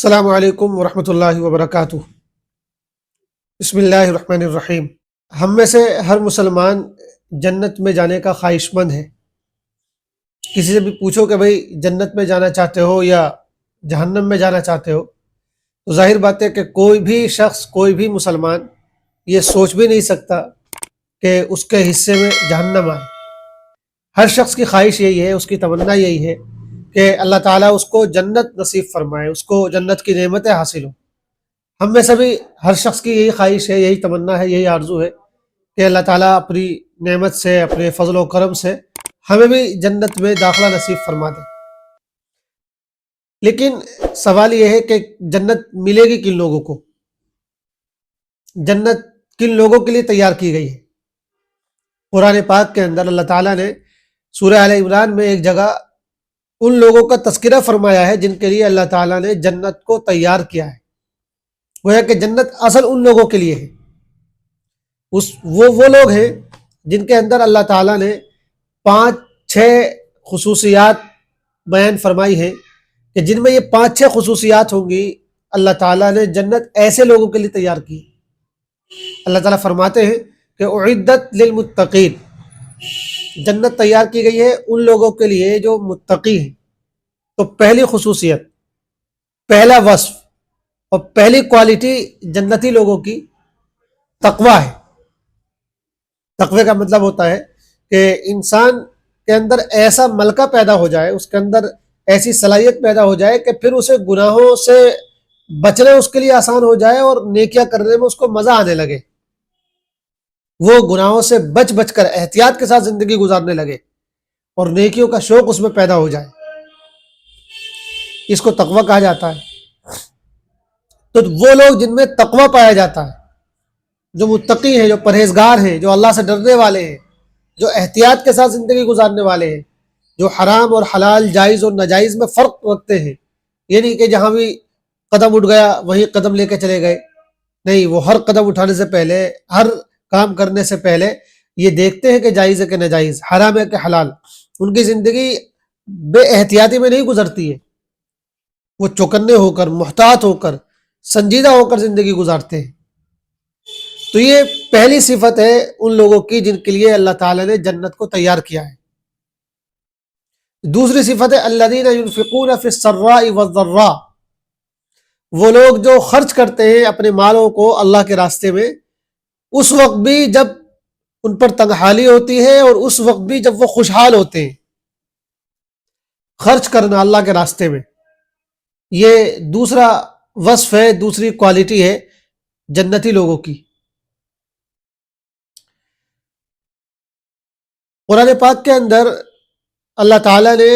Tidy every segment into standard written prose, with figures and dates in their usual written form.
السلام علیکم ورحمۃ اللہ وبرکاتہ۔ بسم اللہ الرحمن الرحیم۔ ہم میں سے ہر مسلمان جنت میں جانے کا خواہش مند ہے۔ کسی سے بھی پوچھو کہ بھئی جنت میں جانا چاہتے ہو یا جہنم میں جانا چاہتے ہو، تو ظاہر بات ہے کہ کوئی بھی شخص، کوئی بھی مسلمان یہ سوچ بھی نہیں سکتا کہ اس کے حصے میں جہنم آئے۔ ہر شخص کی خواہش یہی ہے، اس کی تمنا یہی ہے کہ اللہ تعالیٰ اس کو جنت نصیب فرمائے، اس کو جنت کی نعمتیں حاصل ہوں۔ ہم میں سبھی، ہر شخص کی یہی خواہش ہے، یہی تمنا ہے، یہی آرزو ہے کہ اللہ تعالیٰ اپنی نعمت سے، اپنے فضل و کرم سے ہمیں بھی جنت میں داخلہ نصیب فرما دے۔ لیکن سوال یہ ہے کہ جنت ملے گی کن لوگوں کو؟ جنت کن لوگوں کے لیے تیار کی گئی ہے؟ قرآن پاک کے اندر اللہ تعالیٰ نے سورہ آل عمران میں ایک جگہ ان لوگوں کا تذکرہ فرمایا ہے جن کے لیے اللہ تعالیٰ نے جنت کو تیار کیا ہے۔ گویا کہ جنت اصل ان لوگوں کے لیے ہے، وہ لوگ ہیں جن کے اندر اللہ تعالیٰ نے 5-6 خصوصیات بیان فرمائی ہیں کہ جن میں یہ 5-6 خصوصیات ہوں گی، اللہ تعالیٰ نے جنت ایسے لوگوں کے لیے تیار کی۔ اللہ تعالیٰ فرماتے ہیں کہ اعدت للمتقین، جنت تیار کی گئی ہے ان لوگوں کے لیے جو متقی ہیں۔ تو پہلی خصوصیت، پہلا وصف اور پہلی کوالٹی جنتی لوگوں کی تقویٰ ہے۔ تقوی کا مطلب ہوتا ہے کہ انسان کے اندر ایسا ملکہ پیدا ہو جائے، اس کے اندر ایسی صلاحیت پیدا ہو جائے کہ پھر اسے گناہوں سے بچنا اس کے لیے آسان ہو جائے اور نیکیاں کرنے میں اس کو مزہ آنے لگے۔ وہ گناہوں سے بچ بچ کر احتیاط کے ساتھ زندگی گزارنے لگے اور نیکیوں کا شوق اس میں پیدا ہو جائے، اس کو تقویٰ کہا جاتا ہے۔ تو وہ لوگ جن میں تقویٰ پایا جاتا ہے، جو متقی ہیں، جو پرہیزگار ہیں، جو اللہ سے ڈرنے والے ہیں، جو احتیاط کے ساتھ زندگی گزارنے والے ہیں، جو حرام اور حلال، جائز اور ناجائز میں فرق رکھتے ہیں۔ یہ نہیں کہ جہاں بھی قدم اٹھ گیا وہی قدم لے کے چلے گئے، نہیں، وہ ہر قدم اٹھانے سے پہلے، ہر کام کرنے سے پہلے یہ دیکھتے ہیں کہ جائز ہے کہ ناجائز، حرام ہے کہ حلال۔ ان کی زندگی بے احتیاطی میں نہیں گزرتی ہے، وہ چوکنے ہو کر، محتاط ہو کر، سنجیدہ ہو کر زندگی گزارتے ہیں۔ تو یہ پہلی صفت ہے ان لوگوں کی جن کے لیے اللہ تعالیٰ نے جنت کو تیار کیا ہے۔ دوسری صفت ہے الذین ينفقون فی السراء والضراء، وہ لوگ جو خرچ کرتے ہیں اپنے مالوں کو اللہ کے راستے میں، اس وقت بھی جب ان پر تنگحالی ہوتی ہے اور اس وقت بھی جب وہ خوشحال ہوتے ہیں۔ خرچ کرنا اللہ کے راستے میں، یہ دوسرا وصف ہے، دوسری کوالٹی ہے جنتی لوگوں کی۔ قرآن پاک کے اندر اللہ تعالیٰ نے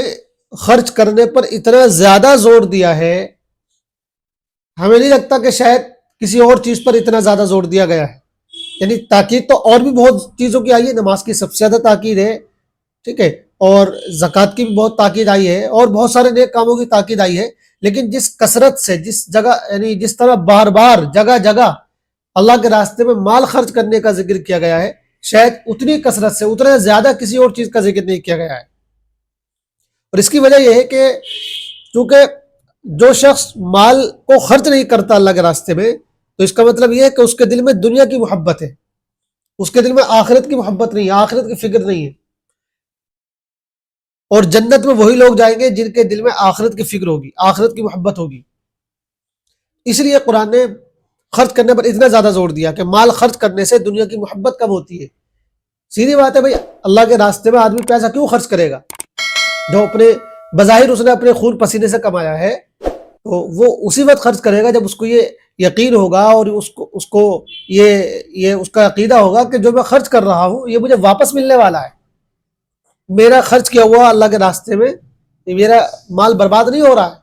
خرچ کرنے پر اتنا زیادہ زور دیا ہے، ہمیں نہیں لگتا کہ شاید کسی اور چیز پر اتنا زیادہ زور دیا گیا ہے۔ یعنی تاکید تو اور بھی بہت چیزوں کی آئی ہے، نماز کی سب سے زیادہ تاکید ہے، ٹھیک ہے، اور زکوٰۃ کی بھی بہت تاکید آئی ہے، اور بہت سارے نیک کاموں کی تاکید آئی ہے، لیکن جس کثرت سے، جس جگہ، یعنی جس طرح بار بار جگہ جگہ اللہ کے راستے میں مال خرچ کرنے کا ذکر کیا گیا ہے، شاید اتنی کثرت سے، اتنا زیادہ کسی اور چیز کا ذکر نہیں کیا گیا ہے۔ اور اس کی وجہ یہ ہے کہ چونکہ جو شخص مال کو خرچ نہیں کرتا اللہ کے راستے میں، تو اس کا مطلب یہ ہے کہ اس کے دل میں دنیا کی محبت ہے، اس کے دل میں آخرت کی محبت نہیں ہے، آخرت کی فکر نہیں ہے۔ اور جنت میں وہی لوگ جائیں گے جن کے دل میں آخرت کی فکر ہوگی، آخرت کی محبت ہوگی۔ اس لیے قرآن نے خرچ کرنے پر اتنا زیادہ زور دیا کہ مال خرچ کرنے سے دنیا کی محبت کم ہوتی ہے۔ سیدھی بات ہے بھائی، اللہ کے راستے میں آدمی پیسہ کیوں خرچ کرے گا؟ جو اپنے بظاہر اس نے اپنے خون پسینے سے کمایا ہے، تو وہ اسی وقت خرچ کرے گا جب اس کو یہ یقین ہوگا اور اس کو یہ اس کا عقیدہ ہوگا کہ جو میں خرچ کر رہا ہوں یہ مجھے واپس ملنے والا ہے۔ میرا خرچ کیا ہوا اللہ کے راستے میں، یہ میرا مال برباد نہیں ہو رہا ہے،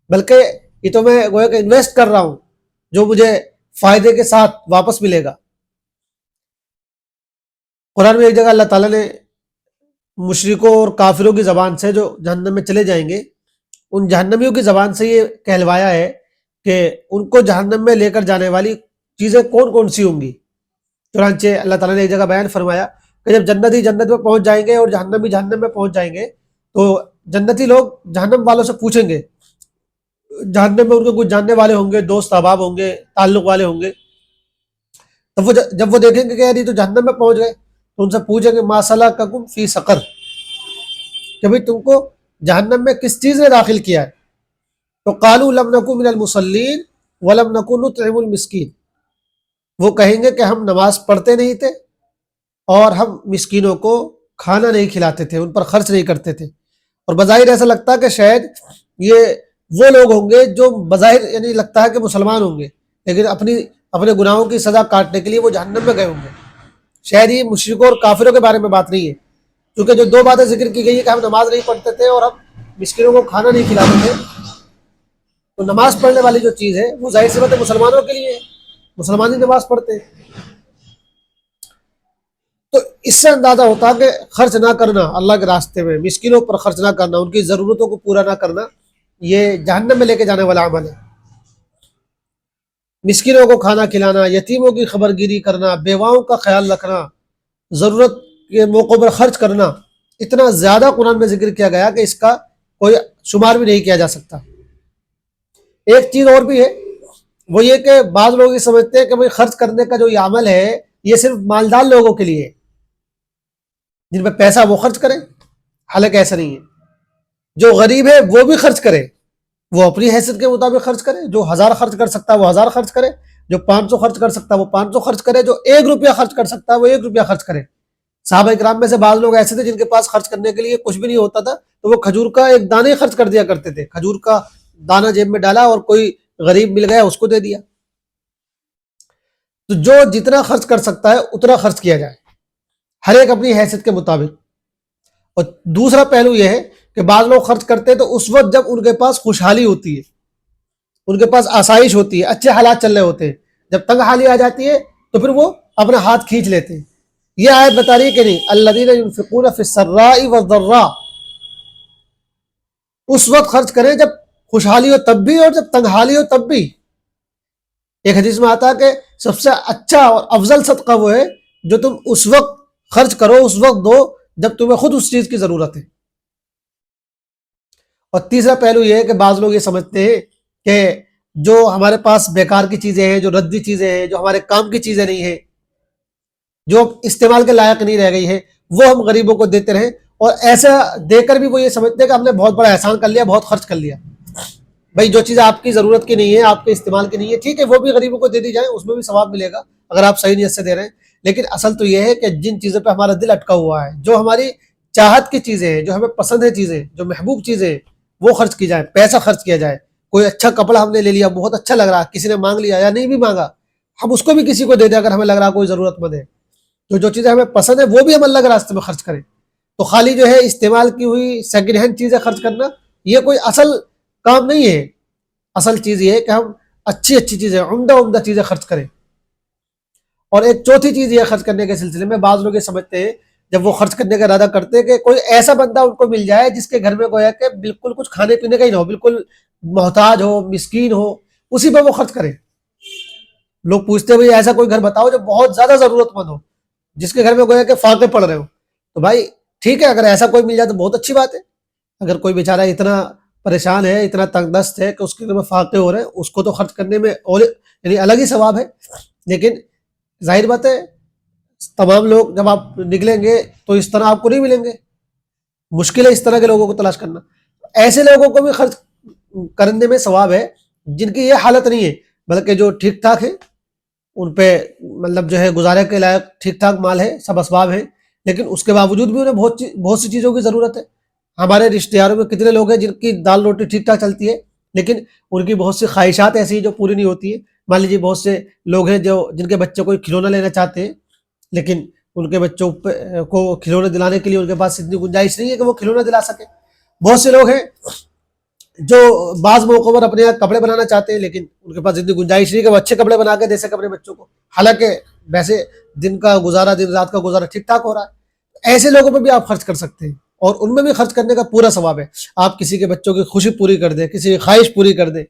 بلکہ یہ تو میں گویا کہ انویسٹ کر رہا ہوں جو مجھے فائدے کے ساتھ واپس ملے گا۔ قرآن میں ایک جگہ اللہ تعالیٰ نے مشرکوں اور کافروں کی زبان سے جو جہنم میں چلے جائیں گے، ان جہنمیوں کی زبان سے یہ کہلوایا ہے کہ ان کو جہنم میں لے کر جانے والی چیزیں کون کون سی ہوں گی۔ چنانچہ اللہ تعالیٰ نے ایک جگہ بیان فرمایا کہ جب جنتی جنت میں پہنچ جائیں گے اور جہنمی جہنم میں پہنچ جائیں گے، تو جنتی لوگ جہنم والوں سے پوچھیں گے جہنم میں ان کے کچھ جاننے والے ہوں گے، دوست احباب ہوں گے، تعلق والے ہوں گے، تب وہ جب وہ دیکھیں گے کہ یار یہ تو جہنم میں پہنچ گئے، تو ان سے پوچھیں گے ما سلککم فی سقر، کہ بھئی تم کو جہنم میں کس چیز نے داخل کیا ہے؟ تو قالوا لم نکن من المصلین ولم نکن نطعم المسکین، وہ کہیں گے کہ ہم نماز پڑھتے نہیں تھے اور ہم مسکینوں کو کھانا نہیں کھلاتے تھے، ان پر خرچ نہیں کرتے تھے۔ اور بظاہر ایسا لگتا ہے کہ شاید یہ وہ لوگ ہوں گے جو بظاہر یعنی لگتا ہے کہ مسلمان ہوں گے، لیکن اپنے گناہوں کی سزا کاٹنے کے لیے وہ جہنم میں گئے ہوں گے۔ شاید یہ مشرکوں اور کافروں کے بارے میں بات نہیں ہے، کیونکہ جو دو باتیں ذکر کی گئی ہے کہ ہم نماز نہیں پڑھتے تھے اور ہم مسکینوں کو کھانا نہیں کھلاتے تھے، تو نماز پڑھنے والی جو چیز ہے وہ ظاہر سی بات ہے مسلمانوں کے لیے ہے، مسلمان ہی نماز پڑھتے ہیں۔ تو اس سے اندازہ ہوتا کہ خرچ نہ کرنا اللہ کے راستے میں، مسکینوں پر خرچ نہ کرنا، ان کی ضرورتوں کو پورا نہ کرنا، یہ جہنم میں لے کے جانے والا عمل ہے۔ مسکینوں کو کھانا کھلانا، یتیموں کی خبر گیری کرنا، بیواؤں کا خیال رکھنا، ضرورت کے موقعوں پر خرچ کرنا، اتنا زیادہ قرآن میں ذکر کیا گیا کہ اس کا کوئی شمار بھی نہیں کیا جا سکتا۔ ایک چیز اور بھی ہے، وہ یہ کہ بعض لوگ یہ سمجھتے ہیں کہ بھئی خرچ کرنے کا جو یہ عمل ہے یہ صرف مالدار لوگوں کے لیے ہے، جن پہ پیسہ وہ خرچ کریں، حالانکہ ایسا نہیں ہے۔ جو غریب ہے وہ بھی خرچ کرے، وہ اپنی حیثیت کے مطابق خرچ کرے، جو 1000 خرچ کر سکتا ہے وہ 1000 خرچ کرے، جو 500 خرچ کر سکتا ہے وہ 500 خرچ کرے، جو 1 روپیہ خرچ کر سکتا ہے وہ 1 روپیہ خرچ کرے۔ صحابہ کرام میں سے بعض لوگ ایسے تھے جن کے پاس خرچ کرنے کے لیے کچھ بھی نہیں ہوتا تھا، تو وہ کھجور کا ایک دانے خرچ کر دیا کرتے تھے، کھجور کا دانہ جیب میں ڈالا اور کوئی غریب مل گیا اس کو دے دیا۔ تو جو جتنا خرچ کر سکتا ہے اتنا خرچ کیا جائے، ہر ایک اپنی حیثیت کے مطابق۔ اور دوسرا پہلو یہ ہے کہ بعض لوگ خرچ کرتے ہیں تو اس وقت جب ان کے پاس خوشحالی ہوتی ہے، ان کے پاس آسائش ہوتی ہے، اچھے حالات چل رہے ہوتے ہیں، جب تنگ حالی آ جاتی ہے تو پھر وہ اپنا ہاتھ کھینچ لیتے ہیں۔ یہ آیت بتا رہی ہے کہ نہیں، الذین ينفقون فی السراء والضراء، اس وقت خرچ کریں جب خوشحالی ہو تب بھی اور جب تنگ حالی ہو تب بھی۔ ایک حدیث میں آتا ہے کہ سب سے اچھا اور افضل صدقہ وہ ہے جو تم اس وقت خرچ کرو، اس وقت دو جب تمہیں خود اس چیز کی ضرورت ہے۔ اور تیسرا پہلو یہ ہے کہ بعض لوگ یہ سمجھتے ہیں کہ جو ہمارے پاس بیکار کی چیزیں ہیں، جو ردی چیزیں ہیں، جو ہمارے کام کی چیزیں نہیں ہیں، جو استعمال کے لائق نہیں رہ گئی ہے، وہ ہم غریبوں کو دیتے رہیں، اور ایسا دے کر بھی وہ یہ سمجھتے ہیں کہ ہم نے بہت بڑا احسان کر لیا، بہت خرچ کر لیا۔ بھائی جو چیزیں آپ کی ضرورت کی نہیں ہے، آپ کے استعمال کی نہیں ہے، ٹھیک ہے وہ بھی غریبوں کو دے دی جائیں، اس میں بھی ثواب ملے گا اگر آپ صحیح نیت سے دے رہے ہیں۔ لیکن اصل تو یہ ہے کہ جن چیزوں پہ ہمارا دل اٹکا ہوا ہے، جو ہماری چاہت کی چیزیں ہیں، جو ہمیں پسند ہے چیزیں، جو محبوب چیزیں ہیں، وہ خرچ کی جائیں، پیسہ خرچ کیا جائے۔ کوئی اچھا کپڑا ہم نے لے لیا، بہت اچھا لگ رہا، کسی نے مانگ لیا یا نہیں بھی مانگا، ہم اس کو بھی کسی کو دے دیں اگر ہمیں لگ رہا کوئی ضرورت مند ہے۔ تو جو چیزیں ہمیں پسند ہے وہ بھی ہم اللہ کے راستے میں خرچ کریں۔ تو خالی جو ہے استعمال کی ہوئی سیکنڈ ہینڈ چیزیں خرچ کرنا یہ کوئی اصل کام نہیں ہے۔ اصل چیز یہ ہے کہ ہم اچھی اچھی چیزیں، عمدہ عمدہ چیزیں خرچ کریں۔ اور ایک چوتھی چیز یہ خرچ کرنے کے سلسلے میں بعض لوگ یہ سمجھتے ہیں جب وہ خرچ کرنے کا ارادہ کرتے ہیں کہ کوئی ایسا بندہ ان کو مل جائے جس کے گھر میں گویا کہ بالکل کچھ کھانے پینے کا ہی نہ ہو، بالکل محتاج ہو، مسکین ہو، اسی پہ وہ خرچ کریں۔ لوگ پوچھتے ہیں بھائی ایسا کوئی گھر بتاؤ جو بہت زیادہ ضرورت مند ہو، جس کے گھر میں گویا کہ فاقے پڑ رہے ہو۔ تو بھائی ٹھیک ہے، اگر ایسا کوئی مل جائے تو بہت اچھی بات ہے۔ اگر کوئی بیچارہ اتنا پریشان ہے، اتنا تنگ دست ہے کہ اس کے گھر میں فاقے ہو رہے ہیں، اس کو تو خرچ کرنے میں اور یعنی الگ ہی ثواب ہے۔ لیکن ظاہر بات ہے تمام لوگ جب آپ نکلیں گے تو اس طرح آپ کو نہیں ملیں گے، مشکل ہے اس طرح کے لوگوں کو تلاش کرنا۔ ایسے لوگوں کو بھی خرچ کرنے میں ثواب ہے جن کی یہ حالت نہیں ہے، بلکہ جو ٹھیک ٹھاک ہے، ان پہ مطلب جو ہے گزارے کے لائق ٹھیک ٹھاک مال ہے، سب اسباب ہیں، لیکن اس کے باوجود بھی انہیں بہت سی چیزوں کی ضرورت ہے۔ ہمارے رشتہ داروں میں کتنے لوگ ہیں جن کی دال روٹی ٹھیک ٹھاک چلتی ہے، لیکن ان کی بہت سی خواہشات ایسی ہیں جو پوری نہیں ہوتی ہیں۔ مان لیجیے بہت سے لوگ ہیں جو جن کے بچوں کو کھلونا لینا چاہتے ہیں، لیکن ان کے بچوں کو کھلونے دلانے کے لیے ان کے پاس اتنی گنجائش نہیں ہے کہ وہ کھلونا دلا سکے۔ بہت سے لوگ ہیں جو بعض موقعوں پر اپنے یہاں کپڑے بنانا چاہتے ہیں، لیکن ان کے پاس اتنی گنجائش نہیں کہ وہ اچھے کپڑے بنا کے دے سکے اپنے بچوں کو، حالانکہ ویسے دن کا گزارا، دن رات کا گزارا ٹھیک ٹھاک ہو رہا ہے۔ ایسے لوگوں پہ بھی آپ خرچ کر سکتے ہیں، اور ان میں بھی خرچ کرنے کا پورا ثواب ہے۔ آپ کسی کے بچوں کی خوشی پوری کر دیں، کسی کی خواہش پوری کر دیں،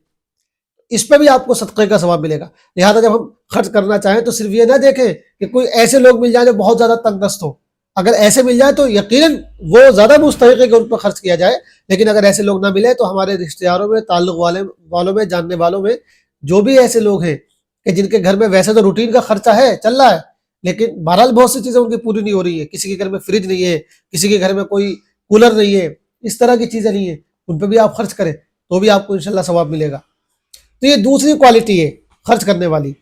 اس پہ بھی آپ کو صدقے کا ثواب ملے گا۔ لہٰذا جب ہم خرچ کرنا چاہیں تو صرف یہ نہ دیکھیں کہ کوئی ایسے لوگ مل جائیں جو بہت زیادہ تنگ دست ہو، اگر ایسے مل جائے تو یقیناً وہ زیادہ مستحق ہے کہ ان پر خرچ کیا جائے، لیکن اگر ایسے لوگ نہ ملے تو ہمارے رشتہ داروں میں، تعلق والوں میں، جاننے والوں میں جو بھی ایسے لوگ ہیں کہ جن کے گھر میں ویسے تو روٹین کا خرچہ ہے، چل رہا ہے، لیکن بہرحال بہت سی چیزیں ان کی پوری نہیں ہو رہی ہے، کسی کے گھر میں فریج نہیں ہے، کسی کے گھر میں کوئی کولر نہیں ہے، اس طرح کی چیزیں نہیں ہیں، ان پہ بھی آپ خرچ کریں تو بھی آپ کو انشاءاللہ ثواب ملے گا۔ تو یہ دوسری کوالٹی ہے خرچ کرنے والی،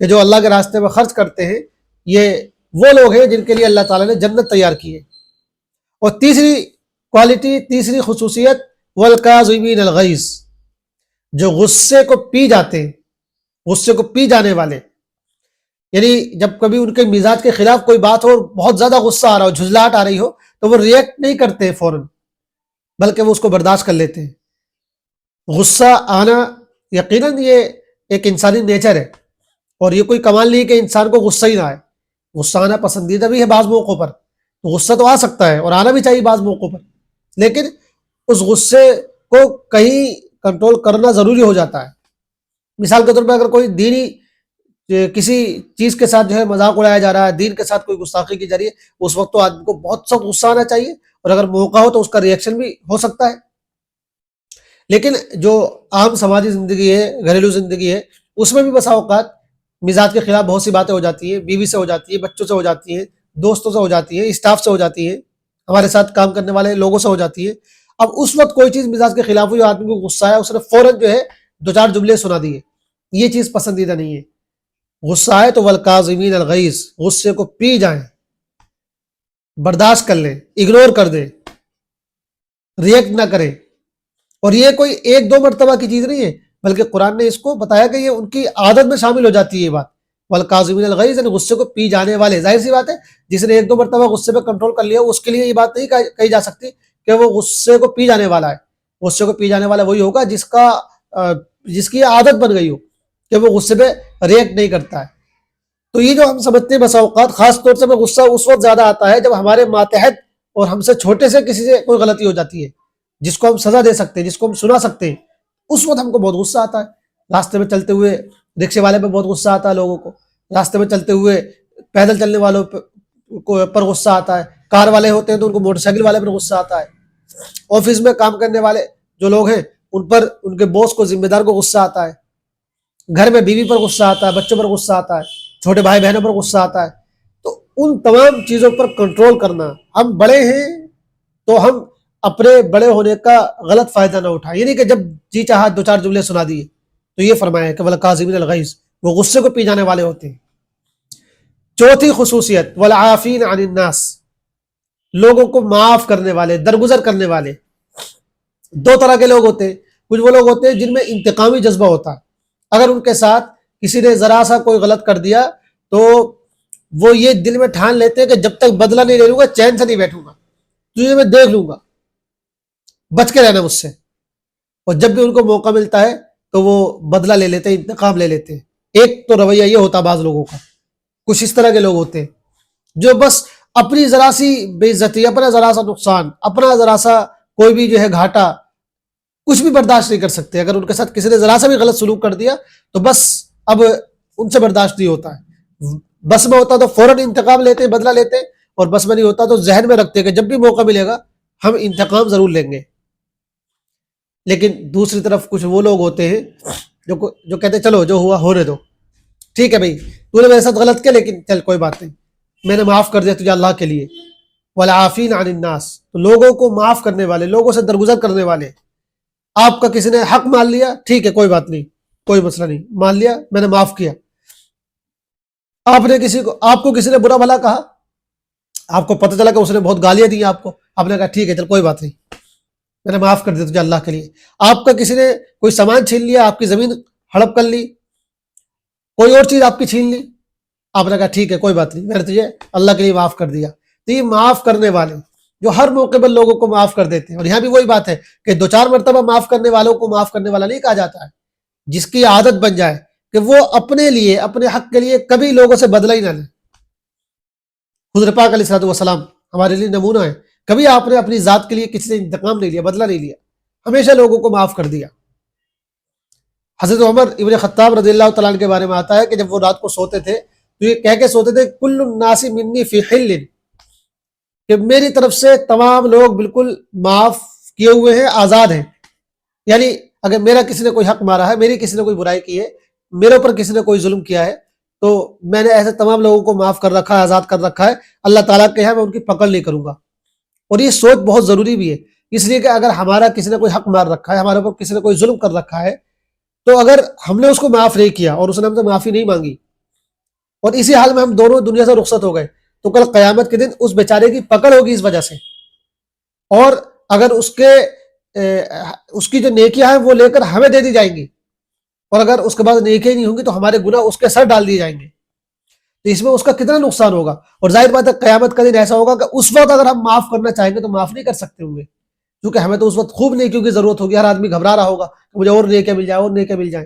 کہ جو اللہ کے راستے میں خرچ کرتے ہیں، یہ وہ لوگ ہیں جن کے لیے اللہ تعالیٰ نے جنت تیار کی ہے۔ اور تیسری کوالٹی، تیسری خصوصیت، والکاظمین الغیظ، جو غصے کو پی جاتے ہیں، غصے کو پی جانے والے، یعنی جب کبھی ان کے مزاج کے خلاف کوئی بات ہو اور بہت زیادہ غصہ آ رہا ہو، جھنجھلاہٹ آ رہی ہو، تو وہ ریئیکٹ نہیں کرتے فوراً، بلکہ وہ اس کو برداشت کر لیتے ہیں۔ غصہ آنا یقیناً یہ ایک انسانی نیچر ہے، اور یہ کوئی کمال نہیں کہ انسان کو غصہ ہی نہ آئے، غصہ آنا پسندیدہ بھی ہے بعض موقعوں پر، غصہ تو آ سکتا ہے اور آنا بھی چاہیے بعض موقعوں پر، لیکن اس غصے کو کہیں کنٹرول کرنا ضروری ہو جاتا ہے۔ مثال کے طور پر اگر کوئی دینی کسی چیز کے ساتھ جو ہے مذاق اڑایا جا رہا ہے، دین کے ساتھ کوئی گستاخی کی جا رہی ہے، اس وقت تو آدمی کو بہت سخت غصہ آنا چاہیے، اور اگر موقع ہو تو اس کا ریئیکشن بھی ہو سکتا ہے۔ لیکن جو عام سماجی زندگی ہے، گھریلو زندگی ہے، اس میں بھی بسا اوقات مزاج کے خلاف بہت سی باتیں ہو جاتی ہیں، بیوی سے ہو جاتی ہیں، بچوں سے ہو جاتی ہیں، دوستوں سے ہو جاتی ہیں، اسٹاف سے ہو جاتی ہیں، ہمارے ساتھ کام کرنے والے لوگوں سے ہو جاتی ہے۔ اب اس وقت کوئی چیز مزاج کے خلاف ہوئی، آدمی کو غصہ آیا، اس نے فوراً جو ہے دو چار جملے سنا دیے، یہ چیز پسندیدہ نہیں ہے۔ غصہ آئے تو والکاظمین الغیظ، غصے کو پی جائیں، برداشت کر لیں، اگنور کر دیں، ریئیکٹ نہ کریں۔ اور یہ کوئی ایک دو مرتبہ کی چیز نہیں ہے، بلکہ قرآن نے اس کو بتایا کہ یہ ان کی عادت میں شامل ہو جاتی ہے یہ بات، والکاظمین الغیظ، یعنی غصے کو پی جانے والے۔ ظاہر سی بات ہے جس نے ایک دو مرتبہ غصے پہ کنٹرول کر لیا، اس کے لیے یہ بات نہیں کہی جا سکتی کہ وہ غصے کو پی جانے والا ہے۔ غصے کو پی جانے والا وہی ہوگا جس کی عادت بن گئی ہو کہ وہ غصے پہ ریئیکٹ نہیں کرتا ہے۔ تو یہ جو ہم سمجھتے ہیں بسا اوقات، خاص طور سے غصہ اس وقت زیادہ آتا ہے جب ہمارے ماتحت اور ہم سے چھوٹے سے کسی سے کوئی غلطی ہو جاتی ہے، جس کو ہم سزا دے سکتے ہیں، جس کو ہم سنا سکتے ہیں، اس وقت ہم کو بہت غصہ آتا ہے۔ راستے میں چلتے ہوئے رکشے والے پہ بہت غصہ آتا ہے لوگوں کو، راستے میں چلتے ہوئے پیدل چلنے والوں پر غصہ آتا ہے، کار والے ہوتے ہیں تو ان کو موٹر سائیکل والے پر غصہ آتا ہے، آفس میں کام کرنے والے جو لوگ ہیں ان پر، ان کے باس کو، ذمہ دار کو غصہ آتا ہے، گھر میں بیوی پر غصہ آتا ہے، بچوں پر غصہ آتا ہے، چھوٹے بھائی بہنوں پر غصہ آتا ہے۔ تو ان تمام چیزوں پر کنٹرول کرنا، ہم بڑے ہیں تو ہم اپنے بڑے ہونے کا غلط فائدہ نہ اٹھائیں، یعنی کہ جب جی چاہا دو چار جملے سنا دیے۔ تو یہ فرمایا ہے کہ والکاظمین الغیظ، وہ غصے کو پی جانے والے ہوتے ہیں۔ چوتھی خصوصیت، والعافین عن الناس، لوگوں کو معاف کرنے والے، درگزر کرنے والے۔ دو طرح کے لوگ ہوتے ہیں، کچھ وہ لوگ ہوتے ہیں جن میں انتقامی جذبہ ہوتا ہے، اگر ان کے ساتھ کسی نے ذرا سا کوئی غلط کر دیا تو وہ یہ دل میں ٹھان لیتے ہیں کہ جب تک بدلہ نہیں لے لوں گا چین سے نہیں بیٹھوں گا، تجھے میں دیکھ لوں گا، بچ کے رہنا مجھ سے۔ اور جب بھی ان کو موقع ملتا ہے تو وہ بدلہ لے لیتے ہیں، انتقام لے لیتے ہیں۔ ایک تو رویہ یہ ہوتا بعض لوگوں کا، کچھ اس طرح کے لوگ ہوتے ہیں جو بس اپنی ذرا سی بے عزتی، اپنا ذرا سا نقصان، اپنا ذرا سا کوئی بھی جو ہے گھاٹا، کچھ بھی برداشت نہیں کر سکتے۔ اگر ان کے ساتھ کسی نے ذرا سا بھی غلط سلوک کر دیا تو بس اب ان سے برداشت نہیں ہوتا ہے، بس میں ہوتا تو فوراً انتقام لیتے، بدلہ لیتے، اور بس میں نہیں ہوتا تو ذہن میں رکھتے کہ جب بھی موقع ملے گا ہم انتقام ضرور لیں گے۔ لیکن دوسری طرف کچھ وہ لوگ ہوتے ہیں جو کہتے ہیں چلو جو ہوا ہونے دو، ٹھیک ہے بھائی تو نے میرے ساتھ غلط کیا لیکن چل کوئی بات نہیں، میں نے معاف کر دیا تجھے اللہ کے لیے۔ والعافین عن الناس، تو لوگوں کو معاف کرنے والے، لوگوں سے درگزر کرنے والے۔ آپ کا کسی نے حق مان لیا، ٹھیک ہے کوئی بات نہیں، کوئی مسئلہ نہیں، مان لیا، میں نے معاف کیا۔ آپ کو کسی نے برا بھلا کہا، آپ کو پتہ چلا کہ اس نے بہت گالیاں دی آپ کو، آپ نے کہا ٹھیک ہے چل کوئی بات نہیں، میں نے معاف کر دیا تجھے اللہ کے لیے۔ آپ کا کسی نے کوئی سامان چھین لیا، آپ کی زمین ہڑپ کر لی، کوئی اور چیز آپ کی چھین لی، آپ نے کہا ٹھیک ہے کوئی بات نہیں، میں نے تجھے اللہ کے لیے معاف کر دیا۔ تو یہ معاف کرنے والے جو ہر موقع پر لوگوں کو معاف کر دیتے ہیں، اور یہاں بھی وہی بات ہے کہ دو چار مرتبہ معاف کرنے والوں کو معاف کرنے والا نہیں کہا جاتا ہے، جس کی عادت بن جائے کہ وہ اپنے لیے، اپنے حق کے لیے کبھی لوگوں سے بدلہ ہی نہ لے۔ حضور پاک علیہ الصلوۃ والسلام ہمارے لیے نمونہ ہے، کبھی آپ نے اپنی ذات کے لیے کسی سے انتقام نہیں لیا، بدلہ نہیں لیا، ہمیشہ لوگوں کو معاف کر دیا۔ حضرت عمر ابن خطاب رضی اللہ تعالیٰ عنہ کے بارے میں آتا ہے کہ جب وہ رات کو سوتے تھے تو یہ کہہ کے سوتے تھے کل الناس منی فی حل، کہ میری طرف سے تمام لوگ بالکل معاف کیے ہوئے ہیں، آزاد ہیں. یعنی اگر میرا کسی نے کوئی حق مارا ہے، میری کسی نے کوئی برائی کی ہے، میرے اوپر کسی نے کوئی ظلم کیا ہے، تو میں نے ایسے تمام لوگوں کو معاف کر رکھا ہے، آزاد کر رکھا ہے. اللہ تعالیٰ کے یہاں میں ان کی پکڑ نہیں کروں گا. اور یہ سوچ بہت ضروری بھی ہے، اس لیے کہ اگر ہمارا کسی نے کوئی حق مار رکھا ہے، ہمارے اوپر کسی نے کوئی ظلم کر رکھا ہے، تو اگر ہم نے اس کو معاف نہیں کیا اور اس نے ہم سے معافی نہیں مانگی اور اسی حال میں ہم دونوں دنیا سے رخصت ہو گئے، تو کل قیامت کے دن اس بیچارے کی پکڑ ہوگی اس وجہ سے. اور اگر اس کی جو نیکیاں ہیں وہ لے کر ہمیں دے دی جائیں گی، اور اگر اس کے بعد نیکیاں نہیں ہوں گی تو ہمارے گناہ اس کے سر ڈال دیے جائیں گے. تو اس میں اس کا کتنا نقصان ہوگا. اور ظاہر بات ہے قیامت کا دن ایسا ہوگا کہ اس وقت اگر ہم معاف کرنا چاہیں گے تو معاف نہیں کر سکتے ہوں گے، کیونکہ ہمیں تو اس وقت خوب نیکیوں کی ضرورت ہوگی. ہر آدمی گھبرا رہا ہوگا کہ مجھے اور نیکیاں مل جائیں، اور نیکیاں مل جائیں.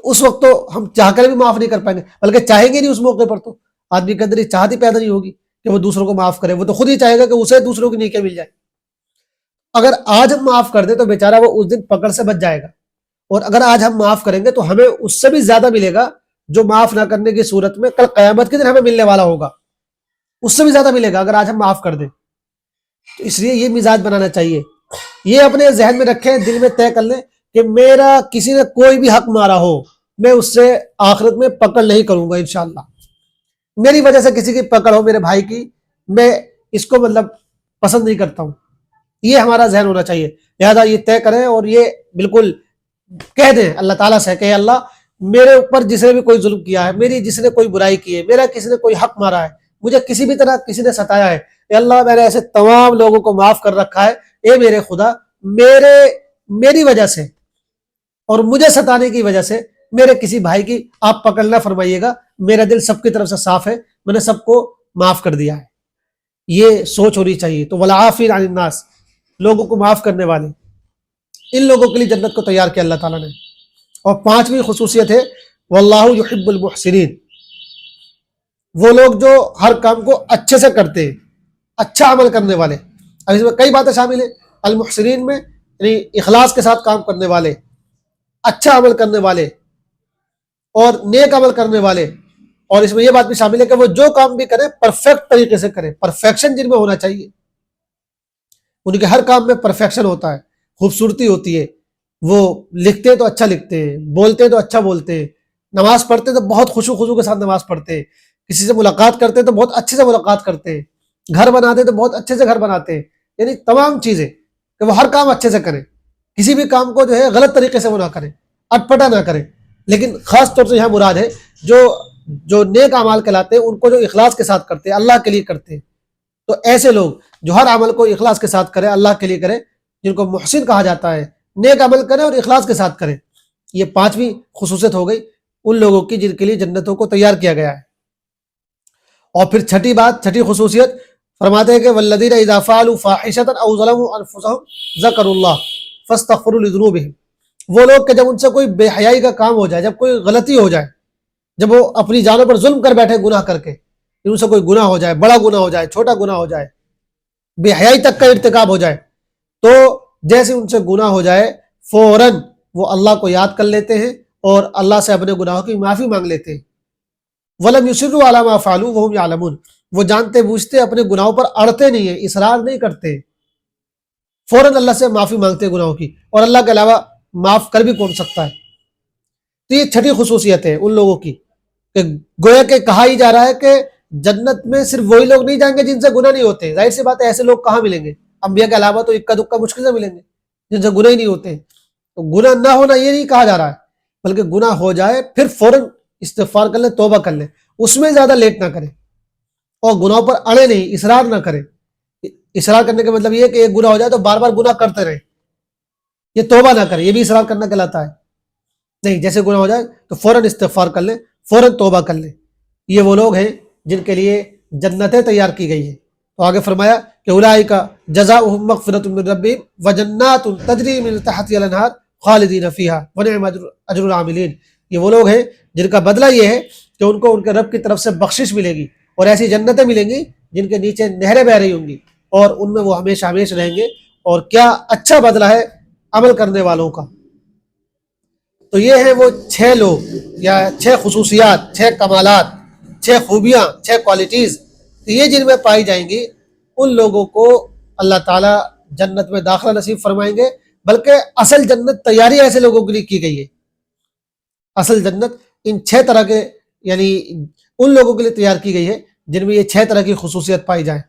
اس وقت تو ہم چاہ کر بھی معاف نہیں کر پائیں گے، بلکہ چاہیں گے نہیں. اس موقع پر تو آدمی کے اندر یہ چاہت ہی پیدا نہیں ہوگی کہ وہ دوسروں کو معاف کرے، وہ تو خود ہی چاہے گا کہ اسے دوسروں کی نیکیاں مل جائیں. اگر آج ہم معاف کر دیں تو بیچارہ وہ اس دن پکڑ سے بچ جائے گا، اور اگر آج ہم معاف کریں گے تو ہمیں اس سے بھی زیادہ ملے گا جو معاف نہ کرنے کی صورت میں کل قیامت کے دن ہمیں ملنے والا ہوگا. اس سے بھی زیادہ ملے گا اگر آج ہم معاف کر دیں. تو اس لیے یہ مزاج بنانا چاہیے. یہ اپنے ذہن میں رکھیں، دل میں طے کر لیں کہ میرا کسی نے کوئی بھی حق مارا ہو، میں اس سے آخرت میں پکڑ نہیں کروں گا انشاءاللہ. میری وجہ سے کسی کی پکڑ ہو میرے بھائی کی، میں اس کو پسند نہیں کرتا ہوں. یہ ہمارا ذہن ہونا چاہیے. لہذا یہ طے کریں اور یہ بالکل کہہ دیں اللہ تعالیٰ سے کہ اللہ میرے اوپر جس نے بھی کوئی ظلم کیا ہے، میری جس نے کوئی برائی کی ہے، میرا کسی نے کوئی حق مارا ہے، مجھے کسی بھی طرح کسی نے ستایا ہے، اے اللہ میں نے ایسے تمام لوگوں کو معاف کر رکھا ہے. اے میرے خدا، میری وجہ سے اور مجھے ستانے کی وجہ سے میرے کسی بھائی کی آپ پکڑ نہ فرمائیے گا. میرا دل سب کی طرف سے صاف ہے، میں نے سب کو معاف کر دیا ہے. یہ سوچ ہونی چاہیے. تو والعافین عن الناس، لوگوں کو معاف کرنے والے، ان لوگوں کے لیے جنت کو تیار کیا اللہ تعالیٰ نے. اور 5ویں خصوصیت ہے واللہ یحب المحسنین، وہ لوگ جو ہر کام کو اچھے سے کرتے ہیں، اچھا عمل کرنے والے. اب اس میں کئی باتیں شامل ہیں. المحسنین میں یعنی اخلاص کے ساتھ کام کرنے والے، اچھا عمل کرنے والے اور نیک عمل کرنے والے. اور اس میں یہ بات بھی شامل ہے کہ وہ جو کام بھی کریں پرفیکٹ طریقے سے کریں. پرفیکشن جن میں ہونا چاہیے، ان کے ہر کام میں پرفیکشن ہوتا ہے، خوبصورتی ہوتی ہے. وہ لکھتے ہیں تو اچھا لکھتے ہیں، بولتے ہیں تو اچھا بولتے ہیں، نماز پڑھتے ہیں تو بہت خوشو خضو کے ساتھ نماز پڑھتے ہیں، کسی سے ملاقات کرتے ہیں تو بہت اچھے سے ملاقات کرتے ہیں، گھر بناتے ہیں تو بہت اچھے سے گھر بناتے ہیں. یعنی تمام چیزیں کہ وہ ہر کام اچھے سے کریں، کسی بھی کام کو جو ہے غلط طریقے سے وہ نہ کریں، اٹپٹا نہ کریں. لیکن خاص طور سے یہاں مراد ہے جو نیک اعمال کہلاتے ہیں ان کو جو اخلاص کے ساتھ کرتے ہیں، اللہ کے لیے کرتے ہیں. تو ایسے لوگ جو ہر عمل کو اخلاص کے ساتھ کرے، اللہ کے لیے کرے، جن کو محسن کہا جاتا ہے، نیک عمل کریں اور اخلاص کے ساتھ کریں. یہ 5ویں خصوصیت ہو گئی ان لوگوں کی جن کے لیے جنتوں کو تیار کیا گیا ہے. اور پھر چھٹی خصوصیت فرماتے ہیں کہ والذین اذا فعلوا فاحشۃ او ظلموا انفسهم ذکروا اللہ فاستغفروا لذنوبهم، وہ لوگ کہ جب ان سے کوئی بے حیائی کا کام ہو جائے، جب کوئی غلطی ہو جائے، جب وہ اپنی جانوں پر ظلم کر بیٹھے گناہ کر کے، ان سے کوئی گناہ ہو جائے، بڑا گناہ ہو جائے، چھوٹا گناہ ہو جائے، بے حیائی تک کا ارتکاب ہو جائے، تو جیسے ان سے گناہ ہو جائے فوراً وہ اللہ کو یاد کر لیتے ہیں اور اللہ سے اپنے گناہوں کی معافی مانگ لیتے ہیں. وَلَمْ يُصِرُّوا عَلَىٰ مَا فَعَلُوا وَهُمْ يَعْلَمُونَ، وہ جانتے بوجھتے اپنے گناہوں پر اڑتے نہیں ہیں، اصرار نہیں کرتے، فوراً اللہ سے معافی مانگتے ہیں گناہوں کی، اور اللہ کے علاوہ معاف کر بھی کون سکتا ہے. تو یہ چھٹی خصوصیت ہے ان لوگوں کی کہ گویا کہ کہا ہی جا رہا ہے کہ جنت میں صرف وہی لوگ نہیں جائیں گے جن سے گناہ نہیں ہوتے. ظاہر سی بات ہے ایسے لوگ کہاں ملیں گے؟ انبیاء کے علاوہ تو اکا دکا مشکل سے ملیں گے جن سے گناہ ہی نہیں ہوتے. تو گناہ نہ ہونا یہ نہیں کہا جا رہا ہے، بلکہ گناہ ہو جائے پھر فوراً استغفار کر لیں، توبہ کر لیں، اس میں زیادہ لیٹ نہ کریں، اور گناہوں پر اڑے نہیں، اصرار نہ کریں. اصرار کرنے کا مطلب یہ ہے کہ ایک گناہ ہو جائے تو بار بار گناہ کرتے رہیں، یہ توبہ نہ کریں، یہ بھی اصرار کرنا کہلاتا ہے. نہیں، جیسے گناہ ہو جائے تو فوراً استغفار کر لیں، فوراً توبہ کر لیں. یہ وہ لوگ ہیں جن کے لیے جنتیں تیار کی گئی ہیں. تو آگے فرمایا کہ اولئک جزاؤہم مغفرۃ من ربہم وجنات تجری من تحتہا الانہار خالدین فیہا ونعم اجر العاملین. یہ وہ لوگ ہیں جن کا بدلہ یہ ہے کہ ان کو ان کے رب کی طرف سے بخشش ملے گی اور ایسی جنتیں ملیں گی جن کے نیچے نہریں بہہ رہی ہوں گی اور ان میں وہ ہمیشہ ہمیشہ رہیں گے. اور کیا اچھا بدلہ ہے عمل کرنے والوں کا. تو یہ ہیں وہ 6 لوگ یا 6 خصوصیات، 6 کمالات، 6 خوبیاں، 6 کوالٹیز، یہ جن میں پائی جائیں گی ان لوگوں کو اللہ تعالیٰ جنت میں داخلہ نصیب فرمائیں گے، بلکہ اصل جنت تیاری ایسے لوگوں کے لیے کی گئی ہے۔ اصل جنت ان 6 طرح کے یعنی ان لوگوں کے لیے تیار کی گئی ہے جن میں یہ 6 طرح کی خصوصیت پائی جائیں۔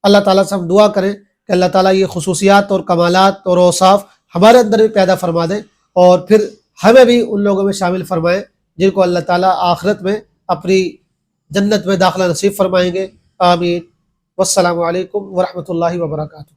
اللہ تعالیٰ سے ہم دعا کریں کہ اللہ تعالیٰ یہ خصوصیات اور کمالات اور اوصاف ہمارے اندر بھی پیدا فرما دیں، اور پھر ہمیں بھی ان لوگوں میں شامل فرمائیں جن کو اللہ تعالیٰ آخرت میں اپنی جنت میں داخلہ نصیب فرمائیں گے۔ آمین۔ والسلام علیکم ورحمۃ اللہ وبرکاتہ۔